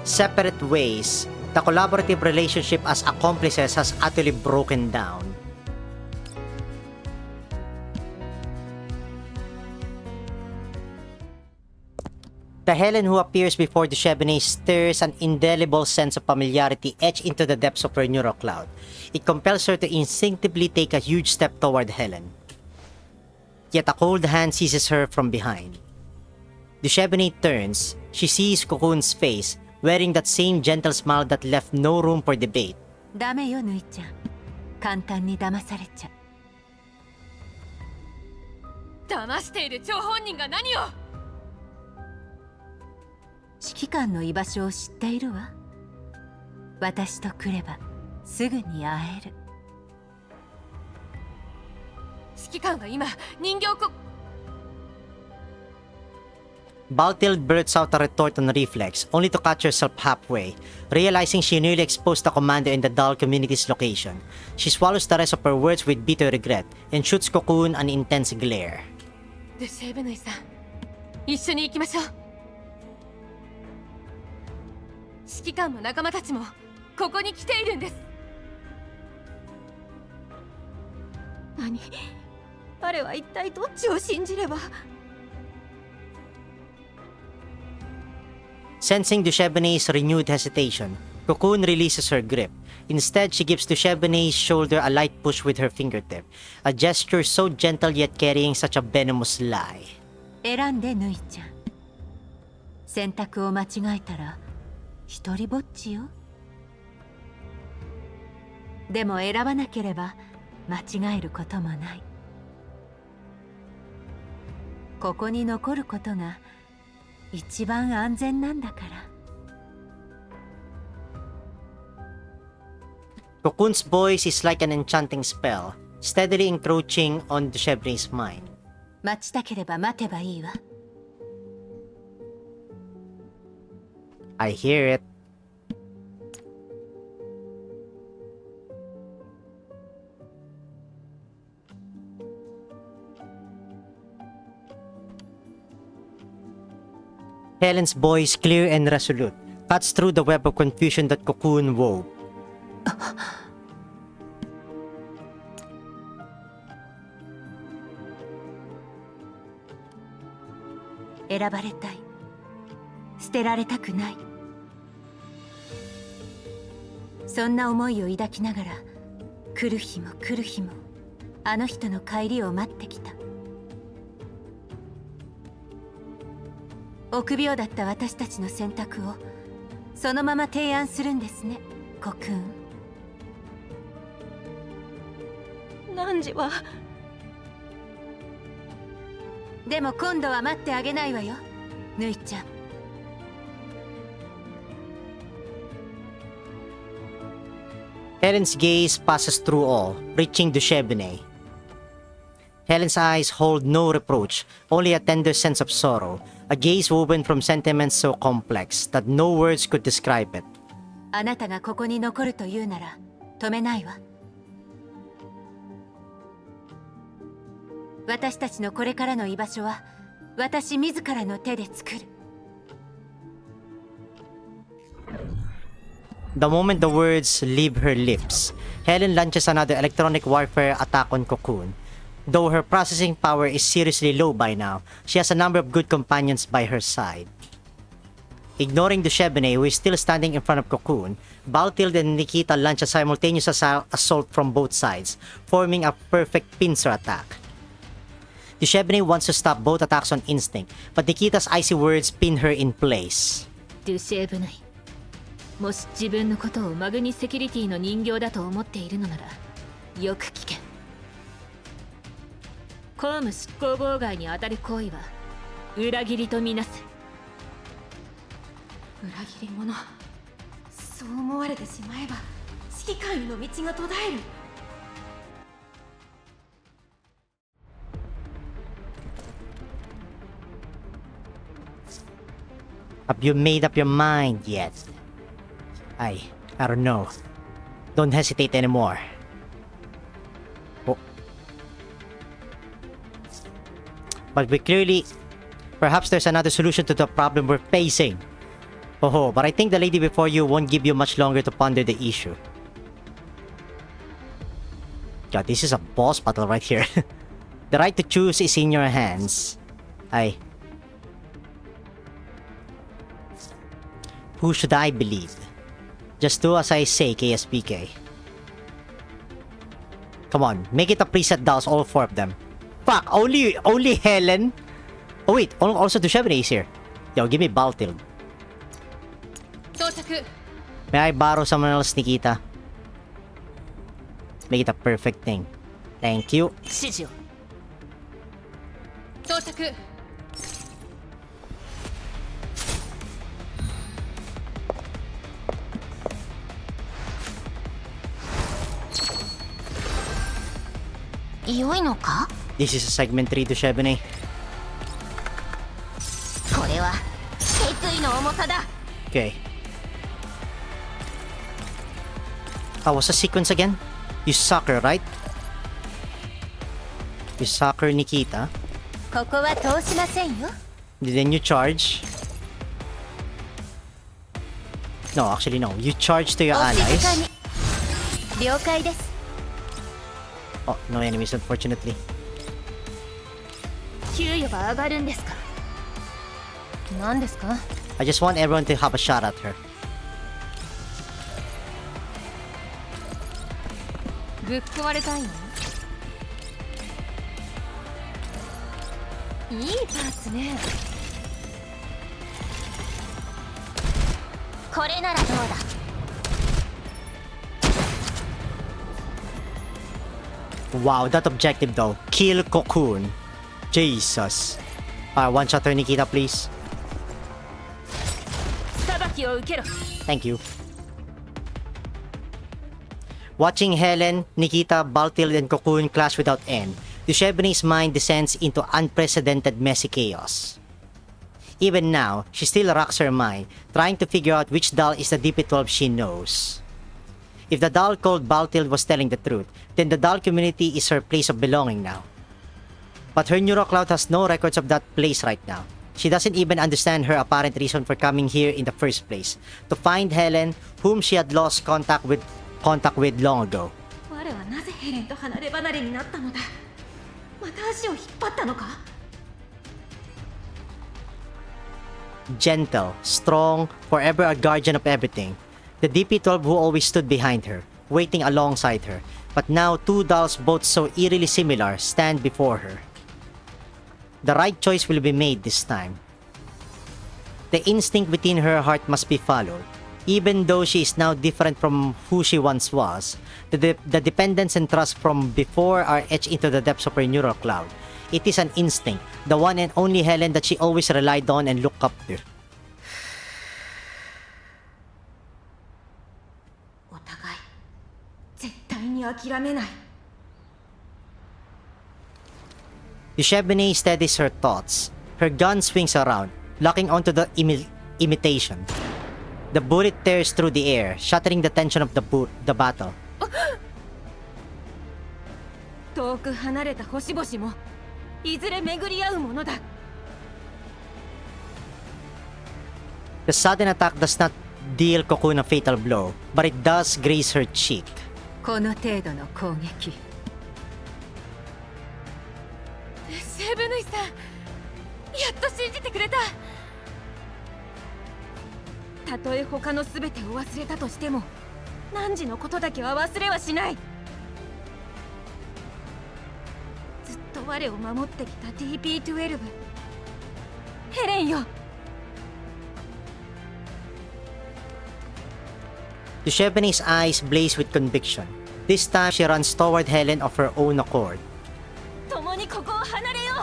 separate ways, the collaborative relationship as accomplices has utterly broken down. The Helen who appears before Defh stirs an indelible sense of familiarity etched into the depths of her neural cloud. It compels her to instinctively take a huge step toward Helen. Yet a cold hand seizes her from behind. Defh turns. She sees Cocoon's face, wearing that same gentle smile that left no room for debate. ダメよ、ぬいちゃん。簡単に騙されちゃ。騙している張本人が何を。指揮官の居場所を知っているわ。私と来ればすぐに会える。指揮官は今人形こ。Baltild blurts out a retort on reflex, only to catch herself halfway. Realizing she nearly exposed the commander in the Dahl community's location, she swallows the rest of her words with bitter regret and shoots Cocoon an intense glare. デシェーブヌイさん、一緒に行きましょう。指揮官の仲間たちもここに来ているんです。何？彼は一体どっちを信じれば。Sensing Defh's renewed hesitation, Cocoon releases her grip. Instead, she gives Defh's shoulder a light push with her fingertip, a gesture so gentle yet carrying such a venomous lie. 選んで、ぬいちゃん。選択を間違えたら一人ぼっちよ。でも選ばなければ間違えることもない。ここに残ることが一番安全なんだから。Cocoon's voice is like an enchanting spell, steadily encroaching on Defh's mind. 待ちたければ待てばいいわ。I hear it. Helen's voice, clear and resolute, cuts through the web of confusion that Cocoon wove. 選ばれたい。捨てられたくない。そんな思いを抱きながら来る日も来る日もあの人の帰りを待ってきた。臆病だった私たちの選択をそのまま提案するんですね、コクーン。汝は。でも今度は待ってあげないわよ、ぬいちゃん。Helen's gaze passes through all, reaching Defh. Helen's eyes hold no reproach, only a tender sense of sorrow, a gaze woven from sentiments so complex that no words could describe it. あなたがここに残るというなら止めないわ。私たちのこれからの居場所は私自らの手で作る。The moment the words leave her lips, Helen launches another electronic warfare attack on Cocoon. Though her processing power is seriously low by now, she has a number of good companions by her side. Ignoring Defh, who is still standing in front of Cocoon, Baltild and Nikita launch a simultaneous assault from both sides, forming a perfect pincer attack. Defh wants to stop both attacks on instinct, but Nikita's icy words pin her in place. デュシェーブヌイ、もし自分のことをマグニセキュリティの人形だと思っているのならよく聞け。公務執行妨害にあたる行為は裏切りとみなす。裏切り者、そう思われてしまえば指揮官への道が途絶える。Have you made up your mind yet? I don't know. Don't hesitate anymore. Oh. But perhaps there's another solution to the problem we're facing. Oh, but I think the lady before you won't give you much longer to ponder the issue. God, this is a boss battle right here. The right to choose is in your hands. Ay. Who should I believe? Just do as I say, KSPK. Come on, make it a preset dolls, all 4 of them. Fuck, only Helen? Oh wait, also Dushevne is here. Yo, give me Baltild. 到着 May I borrow someone else, Nikita? Make it a perfect thing. Thank you. 指示を到着 良いのか？ This is a segment 3 Dushevne. これは決意の重さだ。 Okay. Oh, what's the sequence again? You suck her, right? You suck her, Nikita. ここは通しませんよ。 Then you charge. No, actually no. You charge to your お静か allies. に。了解です。 Oh, no enemies, unfortunately. 給与が上がるんですか？何ですか？ I just want everyone to have a shot at her. ぶっ壊れたいの？いいパーツね。これならどうだ。 Wow, that objective though. Kill Cocoon. Jesus. One shot her, Nikita, please. 裁きを受けろ Thank you. Watching Helen, Nikita, Baltild, and Cocoon clash without end, Dushevne's mind descends into unprecedented messy chaos. Even now, she still racks her mind, trying to figure out which doll is the DP12 she knows. If the doll called Baltild was telling the truth, then the doll community is her place of belonging now. But her neurocloud has no records of that place right now. She doesn't even understand her apparent reason for coming here in the first place, to find Helen, whom she had lost contact with long ago. 我はなぜヘレンと離れ離れになったのだ。また足を引っ張ったのか。 Gentle, strong, forever a guardian of everything. The DP12 who always stood behind her, waiting alongside her. But now 2 dolls both so eerily similar stand before her. The right choice will be made this time. The instinct within her heart must be followed. Even though she is now different from who she once was, the dependence and trust from before are etched into the depths of her neural cloud. It is an instinct, the one and only Helen that she always relied on and looked up to. お互い絶対に諦めない。 Dushevne steadies her thoughts. Her gun swings around, locking onto the imitation. The bullet tears through the air, shattering the tension of the battle. 遠く離れた星々もいずれ巡り合うものだ。 The sudden attack does not deal Cocoon a fatal blow, but it does graze her cheek. この程度の攻撃。セブヌイさん、やっと信じてくれた。たとえ他の全てを忘れたとしても、汝のことだけは忘れはしない。ずっと我を守ってきた DP12 ヘレンよ。 Dushevne's eyes blaze with conviction. This time, she runs toward Helen of her own accord. 共にここを離れよ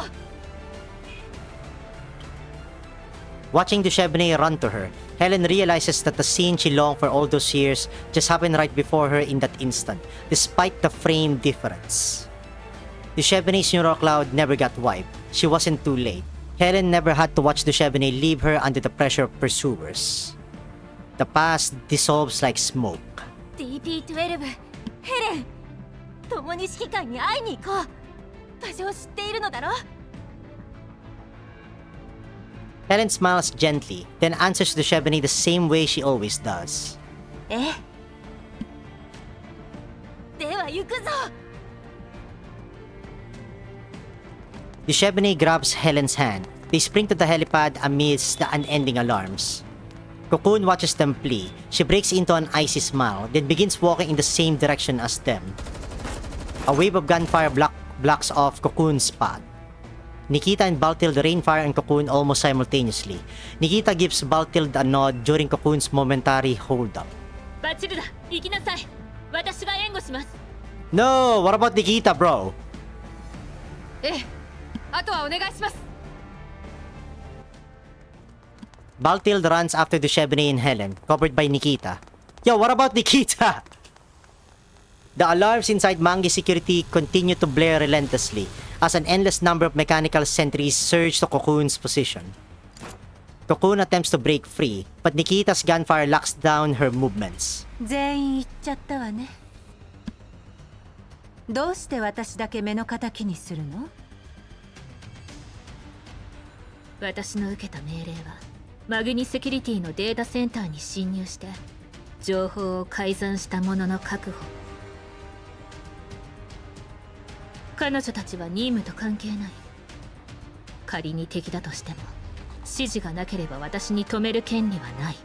う。 Watching Defh run to her, Helen realizes that the scene she longed for all those years just happened right before her in that instant, despite the frame difference. Defh's neural cloud never got wiped. She wasn't too late. Helen never had to watch Defh leave her under the pressure of pursuers. The past dissolves like smoke. DP12 ヘレン、共に指揮官に会いに行こう。場所を知っているのだろ。Helen smiles gently, then answers to Shebany the same way she always does. ええ。では行くぞ。 Dushebany grabs Helen's hand. They sprint to the helipad amidst the unending alarms. Cocoon watches them flee. She breaks into an icy smile, then begins walking in the same direction as them. A wave of gunfire blocks off Cocoon's path. Nikita and Baltild rain fire on Cocoon almost simultaneously. Nikita gives Baltild a nod during Cocoon's momentary hold-up. バチルだ、行きなさい。私が援護します。 No! What about Nikita, bro? ええ、あとはお願いします。 Baltild runs after Dushebany and Helen, covered by Nikita. Yo, what about Nikita? The alarms inside Mangi security continue to blare relentlessly as an endless number of mechanical sentries surge to Cocoon's position. Cocoon attempts to break free, but Nikita's gunfire locks down her movements. 全員行っちゃったわね。どうして私だけ目の敵にするの？私の受けた命令はマグニセキュリティのデータセンターに侵入して情報を改ざんした者の確保。彼女たちは任務と関係ない。仮に敵だとしても指示がなければ私に止める権利はない。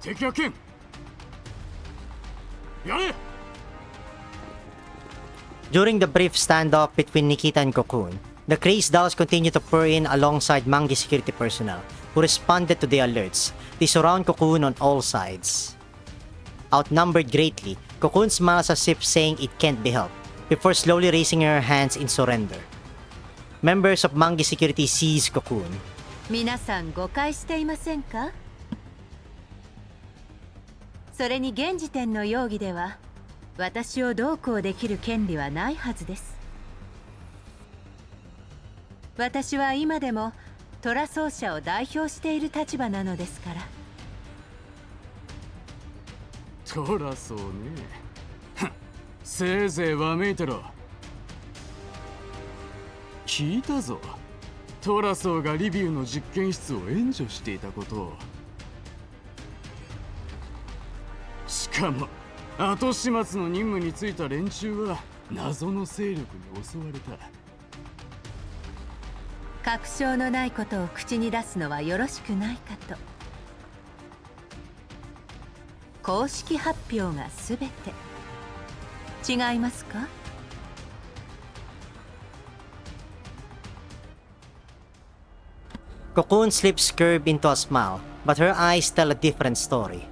敵は剣やれ。 During the brief standoff between Nikita and Cocoon, the crazed dolls continue to pour in alongside Mangi security personnel, who responded to the alerts. They surround Cocoon on all sides. Outnumbered greatly, Cocoon smiles as if saying it can't be helped, before slowly raising her hands in surrender. Members of Mangi security seize Cocoon. 皆さん誤解していませんか？それに現時点の容疑では私をどうこうできる権利はないはずです。私は今でもトラ奏者を代表している立場なのですから。トラそうね。せいぜいわめいてろ。聞いたぞ。トラソーがリビウの実験室を援助していたことを。しかも後始末の任務に就いた連中は謎の勢力に襲われた。確証のないことを口に出すのはよろしくないかと。公式発表がすべて。違いますかCocoon's lips curve into a smile, but her eyes tell a different story.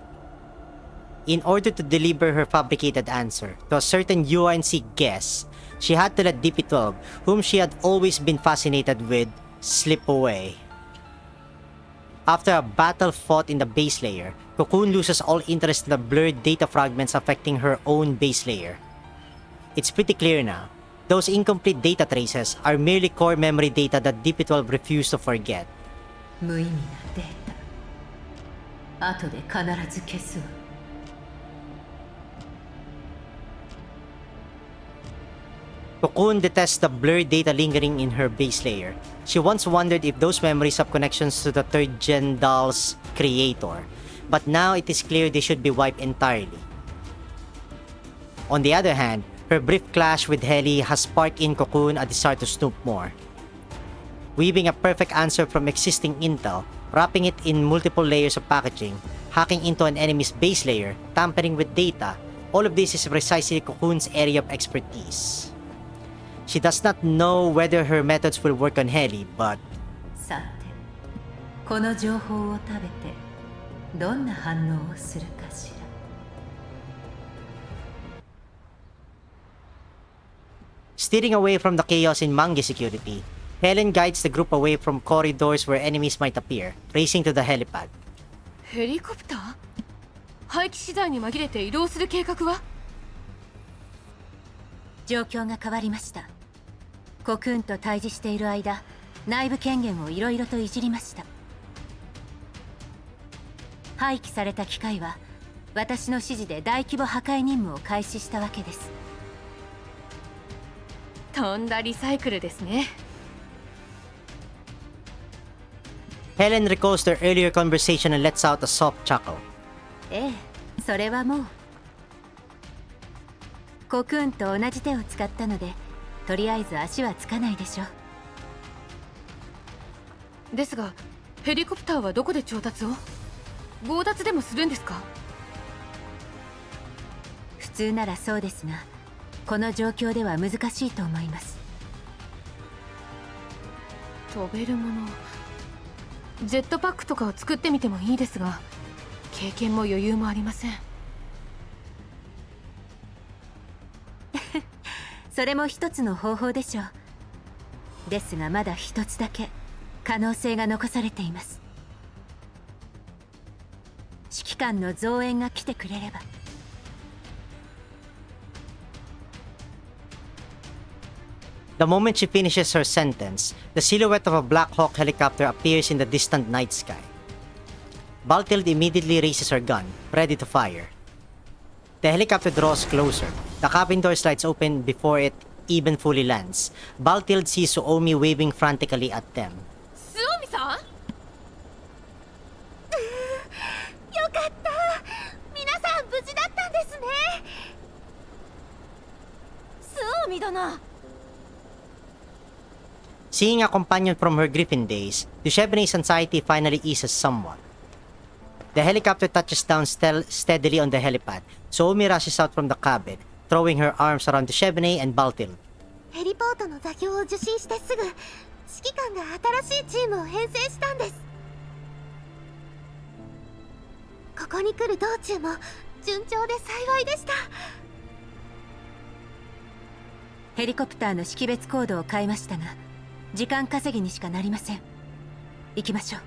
In order to deliver her fabricated answer to a certain UNC guess, she had to let DP-12, whom she had always been fascinated with, slip away. After a battle fought in the base layer, Cocoon loses all interest in the blurred data fragments affecting her own base layer. It's pretty clear now. Those incomplete data traces are merely core memory data that DP-12 refused to forget. 無意味なデータ。後で必ず消すわ。Cocoon detests the blurred data lingering in her base layer. She once wondered if those memories have connections to the 3rd Gen doll's creator, but now it is clear they should be wiped entirely. On the other hand, her brief clash with Heli has sparked in Cocoon a desire to snoop more. Weaving a perfect answer from existing intel, wrapping it in multiple layers of packaging, hacking into an enemy's base layer, tampering with data, all of this is precisely Cocoon's area of expertise. She does not know whether her methods will work on Heli, but... さて、この情報を食べてどんな反応をするかしら。Steering away from the chaos in Mangi security, Helen guides the group away from corridors where enemies might appear, racing to the helipad. ヘリコプター？廃棄資材に紛れて移動する計画は？状況が変わりました。コクーンと対峙している間、内部権限をいろいろといじりました。廃棄された機械は私の指示で大規模破壊任務を開始したわけです。とんだリサイクルですね。Helen recalls their earlier conversation and lets out a soft chuckle. ええ、それはもうコクーンと同じ手を使ったので、とりあえず足はつかないでしょう。ですがヘリコプターはどこで調達を？強奪でもするんですか？普通ならそうですが、この状況では難しいと思います。飛べるもの、ジェットパックとかを作ってみてもいいですが、経験も余裕もありません。それも一つの方法でしょう。ですがまだ一つだけ可能性が残されています。指揮官の増援が来てくれれば。The moment she finishes her sentence, the silhouette of a Black Hawk helicopter appears in the distant night sky. Baltild immediately raises her gun, ready to fire. The helicopter draws closer. The cabin door slides open before it even fully lands. Baltild sees Suomi waving frantically at them. スオミさん？よかった。皆さん無事だったんですね。スオミ殿。Seeing a companion from her Griffin days, Dushevne's anxiety finally eases somewhat. The helicopter touches down steadily on the helipad. Suomi rushes out from the cabin, throwing her arms around Dushevne and Baltild. ヘリポートの座標を受信してすぐ、指揮官が新しいチームを編成したんです。ここに来る道中も順調で幸いでした。ヘリコプターの識別コードを変えましたが、時間稼ぎにしかなりません。行きましょう。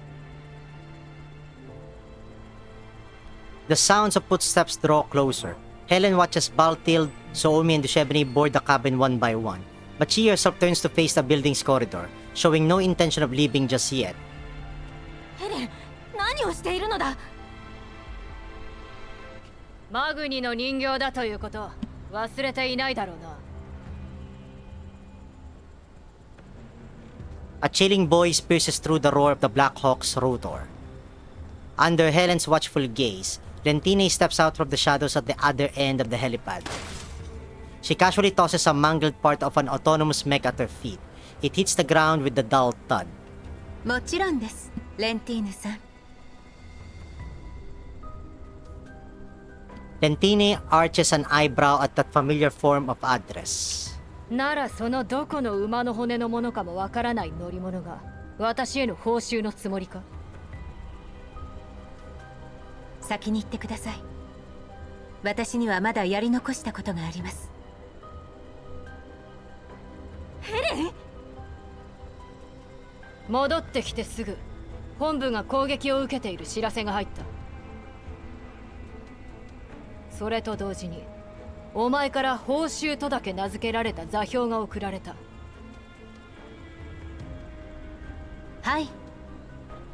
The sounds of footsteps draw closer. Helen watches Baltild, Suomi, and Dushevne board the cabin one by one, but she herself turns to face the building's corridor, showing no intention of leaving just yet. ヘレン、何をしているのだ？マグニの人形だということ忘れていないだろうな。A chilling voice pierces through the roar of the Black Hawk's rotor. Under Helen's watchful gaze, Lentine steps out from the shadows at the other end of the helipad. She casually tosses a mangled part of an autonomous mech at her feet. It hits the ground with a dull thud. もちろんです、レンティーヌさん。Lentine arches an eyebrow at that familiar form of address. ならそのどこの馬の骨のものかもわからない乗り物が私への報酬のつもりか？先に行ってください。私にはまだやり残したことがあります。ヘレン？戻ってきてすぐ本部が攻撃を受けている知らせが入った。それと同時にお前から報酬とだけ名付けられた座標が送られた。はい。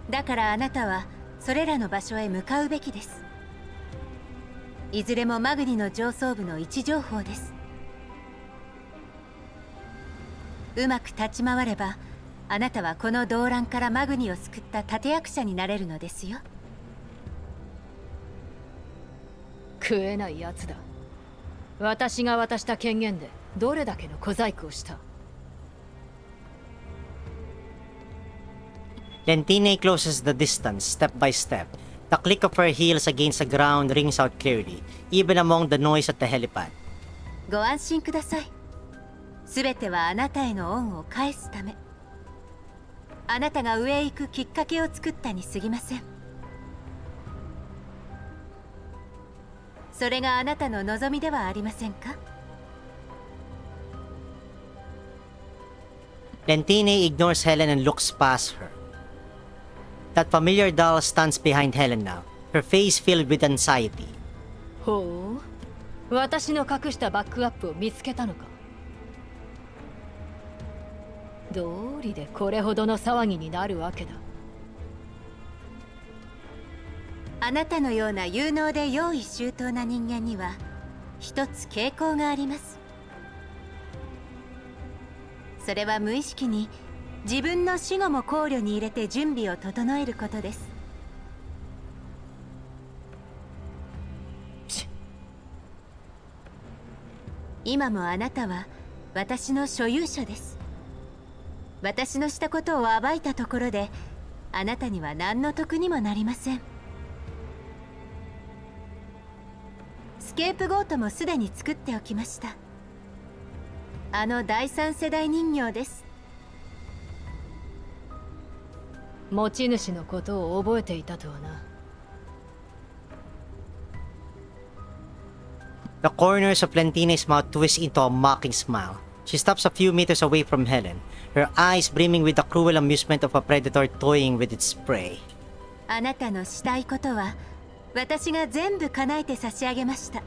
だからあなたはそれらの場所へ向かうべきです。いずれもマグニの上層部の位置情報です。うまく立ち回れば、あなたはこの動乱からマグニを救った立役者になれるのですよ。食えないやつだ。私が渡した権限でどれだけの小細工をした。Lentine closes the distance step by step. The click of her heels against the ground rings out clearly, even among the noise at the helipad. ご安心ください。すべてはあなたへの恩を返すため。あなたが上へ行くきっかけを作ったに過ぎません。それがあなたの望みではありませんか？ Lentine ignores Helen and looks past her. That familiar doll stands behind Helen now, her face filled with anxiety. ほう、私の隠したバックアップを見つけたのか。どうりでこれほどの騒ぎになるわけだ。あなたのような有能で用意周到な人間には一つ傾向があります。それは無意識に自分の死後も考慮に入れて準備を整えることです。今もあなたは私の所有者です。私のしたことを暴いたところであなたには何の得にもなりません。スケープゴートもすでに作っておきました。あの第三世代人形です。持ち主のことを覚えていたとはな。The corners of Lentina's mouth twist into a mocking smile. She stops a few meters away from Helen, her eyes brimming with the cruel amusement of a predator toying with its prey. あなたのしたいことは私が全部叶えて差し上げました。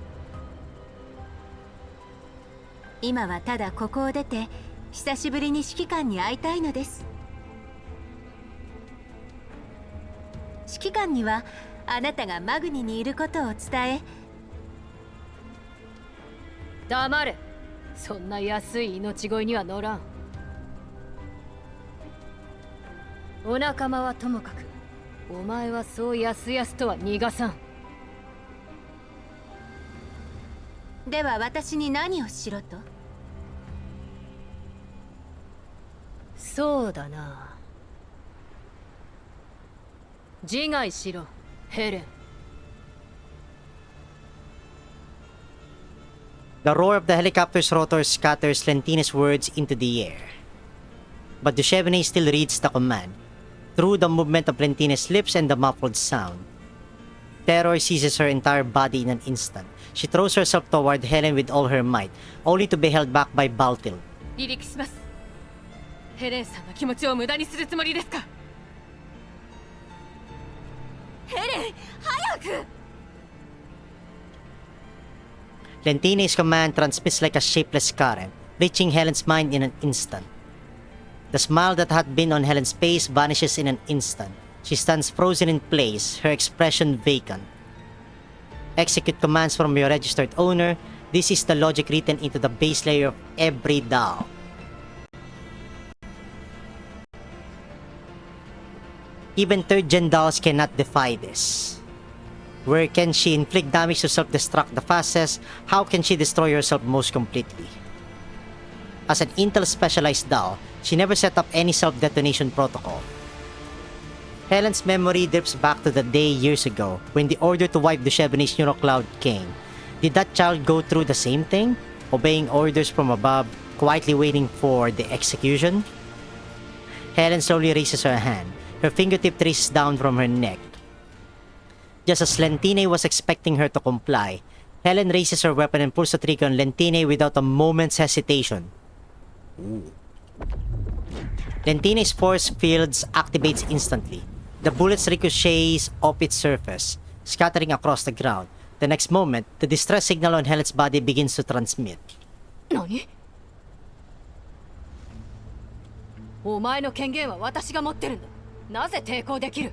今はただここを出て久しぶりに指揮官に会いたいのです。指揮官にはあなたがマグニにいることを伝え。黙れ。そんな安い命乞いには乗らん。お仲間はともかく、お前はそうやすやすとは逃がさん。では私に何をしろと？そうだな。自害しろ、ヘレン。The roar of the helicopter's rotor scatters Lentina's words into the air. But Defh still reads the command, through the movement of Lentina's lips and the muffled sound. Terror seizes her entire body in an instant. She throws herself toward Helen with all her might, only to be held back by Baltil. 離陸します。ヘレンさんの気持ちを無駄にするつもりですか？ヘレン、早く！ Lentina's command transmits like a shapeless current, reaching Helen's mind in an instant. The smile that had been on Helen's face vanishes in an instant. She stands frozen in place, her expression vacant. Execute commands from your registered owner. This is the logic written into the base layer of every DAO. Even third-gen DAOs cannot defy this. Where can she inflict damage to self-destruct the fastest? How can she destroy herself most completely? As an Intel specialized DAO, she never set up any self-detonation protocol. Helen's memory drifts back to the day years ago when the order to wipe Defh's neurocloud came. Did that child go through the same thing? Obeying orders from above, quietly waiting for the execution? Helen slowly raises her hand. Her fingertip traces down from her neck. Just as Lentina was expecting her to comply, Helen raises her weapon and pulls the trigger on Lentina without a moment's hesitation. Lentina's force fields activates instantly. The bullets ricochets off its surface, scattering across the ground. The next moment, the distress signal on Helen's body begins to transmit. 何？お前の権限は私が持ってるんだ。なぜ抵抗できる？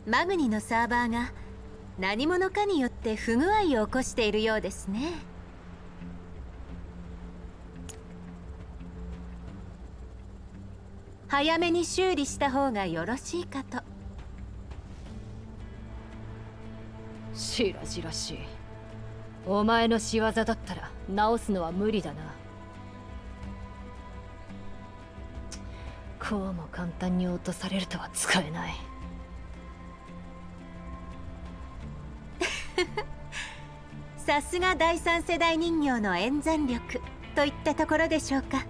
マグニのサーバーが何者かによって不具合を起こしているようですね。早めに修理した方がよろしいかと。しらじらしい。お前の仕業だったら直すのは無理だな。こうも簡単に落とされるとは使えない。さすが第三世代人形の演算力といったところでしょうか。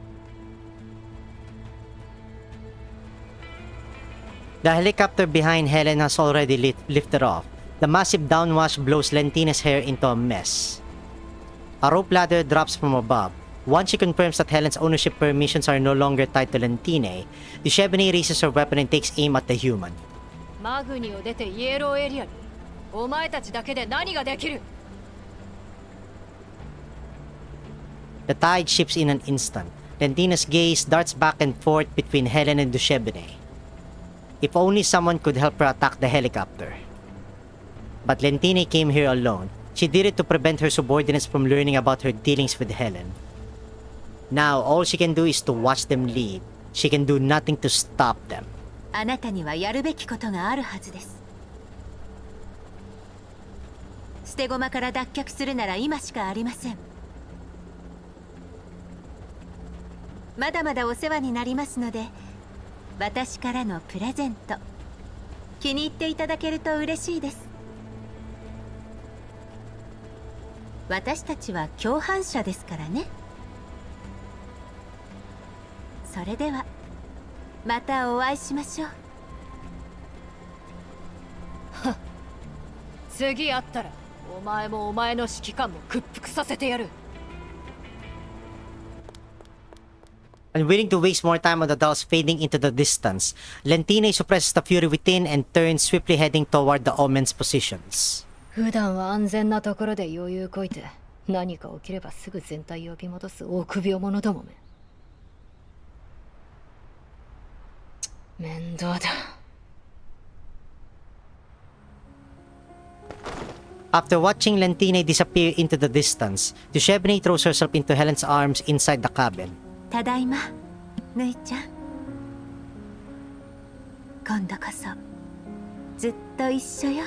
The helicopter behind Helen has already lifted off. The massive downwash blows Lentina's hair into a mess. A rope ladder drops from above. Once she confirms that Helen's ownership permissions are no longer tied to Lentine, Defh raises her weapon and takes aim at the human. マグニを出てイエローエリアに。お前たちだけで何ができる？ The tide shifts in an instant. Lentina's gaze darts back and forth between Helen and Defh. If only someone could help her attack the helicopter. But Lentine came here alone. She did it to prevent her subordinates from learning about her dealings with Helen. Now, all she can do is to watch them leave. She can do nothing to stop them. あなたにはやるべきことがあるはずです。捨て駒から脱却するなら今しかありません。まだまだお世話になりますので、私からのプレゼント気に入っていただけると嬉しいです。私たちは共犯者ですからね。それではまたお会いしましょう。次会ったらお前もお前の指揮官も屈服させてやる。 Unwilling to waste more time on the dolls fading into the distance, Lentine suppresses the fury within and turns swiftly heading toward the Omen's positions. 普段は安全なところで余裕こいて何か起きればすぐ全体を呼び戻す臆病者どもめ。面倒だ。After watching Lentine disappear into the distance, Dushevne throws herself into Helen's arms inside the cabin. ただいま、ぬいちゃん。今度こそずっと一緒よ。